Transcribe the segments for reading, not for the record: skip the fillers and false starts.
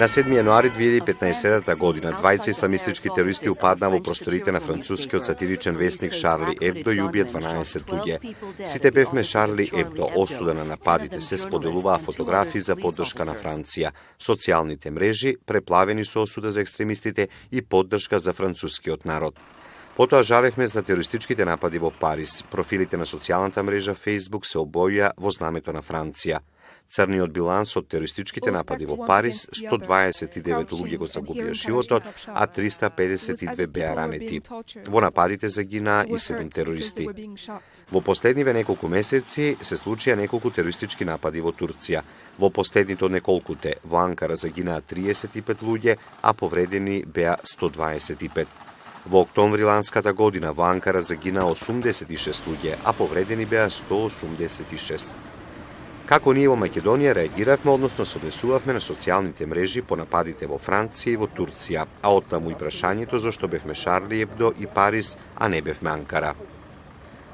На 7 јануари 2015 година, двајца исламистички терористи упаднаа во просторите на францускиот сатиричен вестник Шарли Ебдо и убија 12 луѓе. Сите певме Шарли Ебдо, осуда на нападите се споделуваа фотографии за поддршка на Франција. Социјалните мрежи преплавени со осуда за екстремистите и поддршка за францускиот народ. Потоа жаревме за терористичките напади во Париз. Профилите на социјалната мрежа Facebook се обоја во знамето на Франција. Црниот биланс од терористичките напади во Париз, 129 луѓе го загубија животот, а 352 беа ранети. Во нападите загинаа и 7 терористи. Во последниве неколку месеци се случија неколку терористички напади во Турција. Во последните од неколкуте во Анкара загинаа 35 луѓе, а повредени беа 125. Во октомври ланската година во Анкара загинаа 86 луѓе, а повредени беа 186. Како ние во Македонија реагиравме, односно се однесувавме на социјалните мрежи по нападите во Франција и во Турција, а оттаму и прашањето зашто бевме Шарли Ебдо и Париз, а не бевме Анкара.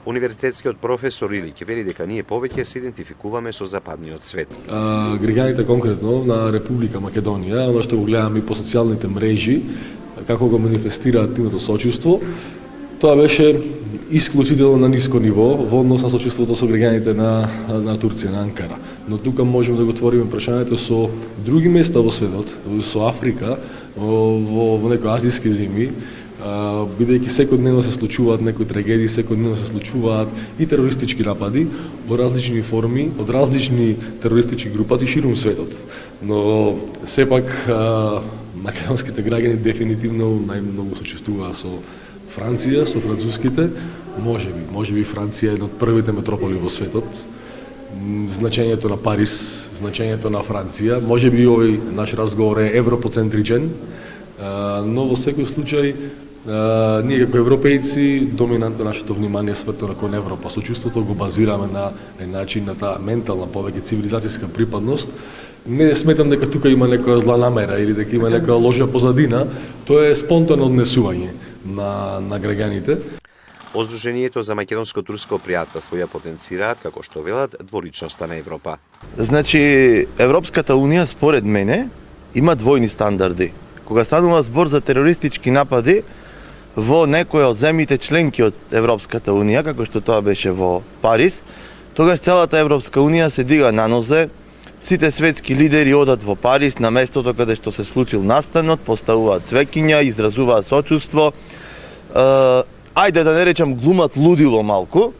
Универзитетскиот професор Илиќ вели дека ние повеќе се идентификуваме со западниот свет. Граѓаните конкретно на Република Македонија, оно што го гледаме и по социјалните мрежи, како го манифестираат тимото сочувство, тоа беше исклучително на ниско ниво во однос на сочувството со граѓаните на Турција, на Анкара. Но тука можеме да го отвориме прашањето со други места во светот, со Африка, во некои азиски земји, бидејќи секојдневно се случуваат некои трагедии, секојдневно се случуваат и терористички напади во различни форми, од различни терористички групации ширум светот. Но сепак македонските граѓани дефинитивно најмногу сочувствуваа со Франција, со француските, можеби Франција е една од првите метрополи во светот. Значењето на Париз, значењето на Франција, можеби овој наш разговор е европоцентричен, но во секој случај ние како европејци доминантно нашето внимание е свртено кон Европа. Сочувството го базираме на начин на таа ментална, повеќе цивилизацијска припадност. Не сметам дека тука има некоја зла намера или дека има некоја ложа позадина, тоа е спонтано однесување на граѓаните.Оздруженијето за македонско-турско пријателство ја потенцираат, како што велат, дволичноста на Европа. Значи, Европската унија, според мене, има двојни стандарди. Кога станува збор за терористички напади во некоја од земјите членки од Европската унија, како што тоа беше во Париз, тогаш целата Европска унија се дига на нозе, сите светски лидери одат во Париз на местото каде што се случил настанот, поставуваат цвеќиња, изразуваат сочувство. Ајде да не речам глумат лудило малку,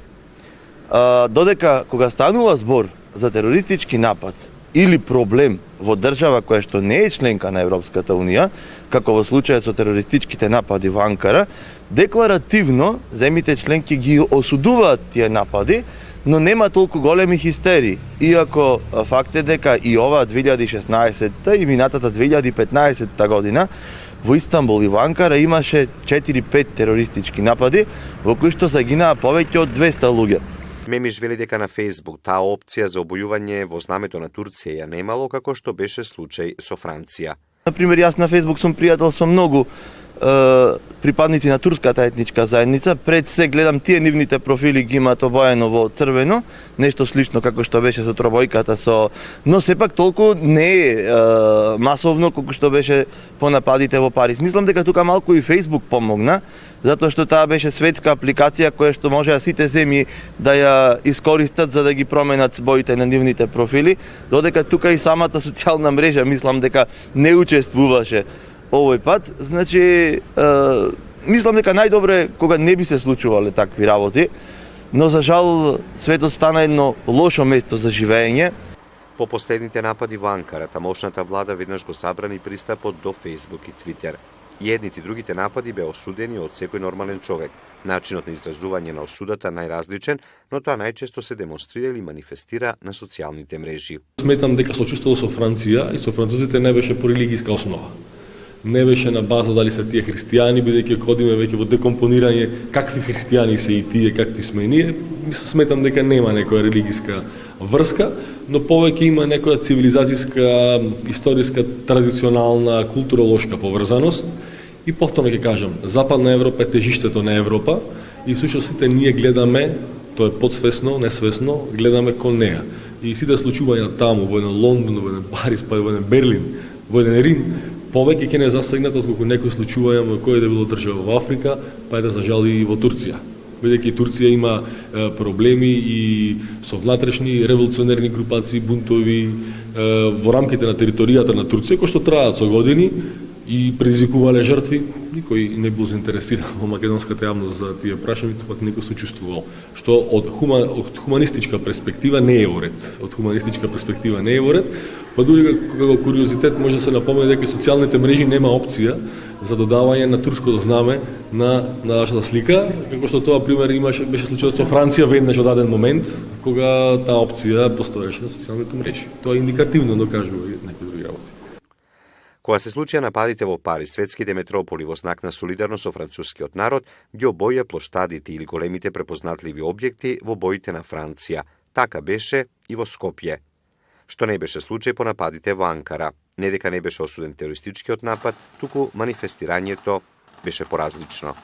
додека кога станува збор за терористички напад или проблем во држава која што не е членка на Европската унија, како во случајот со терористичките напади во Анкара, декларативно земјите членки ги осудуваат тие напади, но нема толку големи хистерии. Иако факт е дека и ова 2016 и минатата 2015 година во Истанбул и во Анкара имаше 4-5 терористички напади во кои што загинаа повеќе од 200 луѓе. Мемиш вели дека на Facebook таа опција за обојување во знамето на Турција ја немало, како што беше случај со Франција. Например, јас на Facebook сум пријател со многу припадници на турската етничка заедница. Пред се гледам тие нивните профили ги имаат обоено во црвено, нешто слично како што беше со тробојката но сепак толку не е масовно колку што беше по нападите во Париз. Мислам дека тука малку и Facebook помогна, затоа што таа беше светска апликација која што можеа сите земји да ја искористат за да ги променат боите на нивните профили, додека тука и самата социјална мрежа мислам дека не учествуваше овој пат. Значи, мислам дека најдобро е кога не би се случувале такви работи, но за жал светот стана едно лошо место за живење. По последните напади во Анкара, тамошната влада веднаш го забрани пристапот до Facebook и Twitter. И едните и другите напади беа осудени од секој нормален човек. Начинот на изразување на осудата најразличен, но тоа најчесто се демонстрира или манифестира на социјалните мрежи. Сметам дека сочувството со Франција и со французите не беше по религиска основа. Не беше на база дали се тие христијани, бидејќи ходиме веќе во декомпонирање какви христијани се и тие, какви сме ние. Сметам дека нема некоја религиска врска, но повеќе има некоја цивилизацијска, историска, традиционална, културолошка поврзаност. И повторно ќе кажам, Западна Европа е тежиштето на Европа и всушност сите ние гледаме, тоа е подсвесно, несвесно, гледаме кон неа. И сите случувања таму, во еден Лондон, во еден Париз, па во еден Берлин, во еден Рим повеќе ќе не засегнат отколку некои случувања во кој да било држава во Африка, па да зажали и во Турција. Бидејќи Турција има проблеми и со внатрешни револуционерни групации, бунтови во рамките на територијата на Турција, кои што траат со години и предизвикувале жртви, никој не бил заинтересиран во македонската јавност за тие прашања, пак некој се чувствувал, што од хуманистичка перспектива не е во ред. Од хуманистичка перспектива не е во ред, па дури како куриозитет може да се напомне дека социјалните мрежи нема опција за додавање на турското знаме на нашата слика, како што тоа пример беше случајот со Франција веднаш во даден момент, кога таа опција постоеше на социјалните мрежи. Тоа индикативно докажува и некои други работи. Кога се случија нападите во Париз, светските метрополи во знак на солидарност со францускиот народ ги обоја плоштадите или големите препознатливи објекти во боите на Франција. Така беше и во Скопје. Што не беше случај по нападите во Анкара. Не дека не беше осуден терористичкиот напад, туку манифестирањето беше поразлично.